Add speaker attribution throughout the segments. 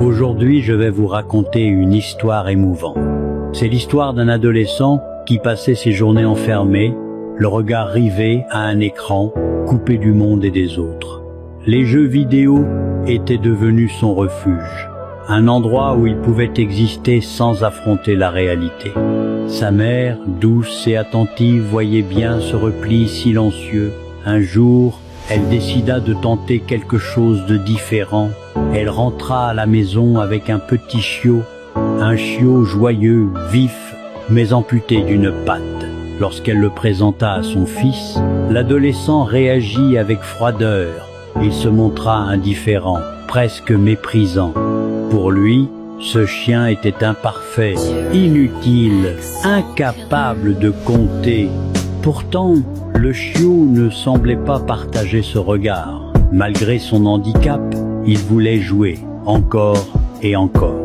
Speaker 1: Aujourd'hui, je vais vous raconter une histoire émouvante. C'est l'histoire d'un adolescent qui passait ses journées enfermé, le regard rivé à un écran, coupé du monde et des autres. Les jeux vidéo étaient devenus son refuge, un endroit où il pouvait exister sans affronter la réalité. Sa mère, douce et attentive, voyait bien ce repli silencieux. Un jour, elle décida de tenter quelque chose de différent. Elle rentra à la maison avec un petit chiot, un chiot joyeux, vif, mais amputé d'une patte. Lorsqu'elle le présenta à son fils, l'adolescent réagit avec froideur. Il se montra indifférent, presque méprisant. Pour lui, ce chien était imparfait, inutile, incapable de compter. Pourtant, le chiot ne semblait pas partager ce regard. Malgré son handicap, il voulait jouer, encore et encore.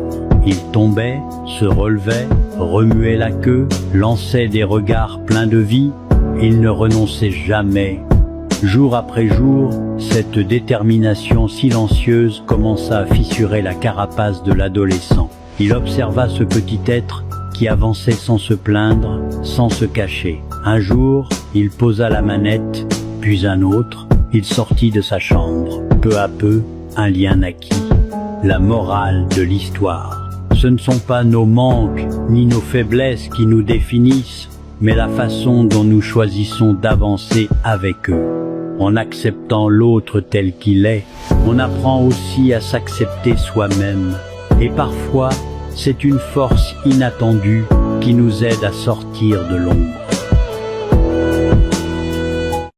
Speaker 1: Il tombait, se relevait, remuait la queue, lançait des regards pleins de vie. Il ne renonçait jamais. Jour après jour, cette détermination silencieuse commença à fissurer la carapace de l'adolescent. Il observa ce petit être qui avançait sans se plaindre, sans se cacher. Un jour, il posa la manette, puis un autre. Il sortit de sa chambre. Peu à peu, un lien naquit. La morale de l'histoire. Ce ne sont pas nos manques ni nos faiblesses qui nous définissent, mais la façon dont nous choisissons d'avancer avec eux. En acceptant l'autre tel qu'il est, on apprend aussi à s'accepter soi-même. Et parfois, c'est une force inattendue qui nous aide à sortir de l'ombre.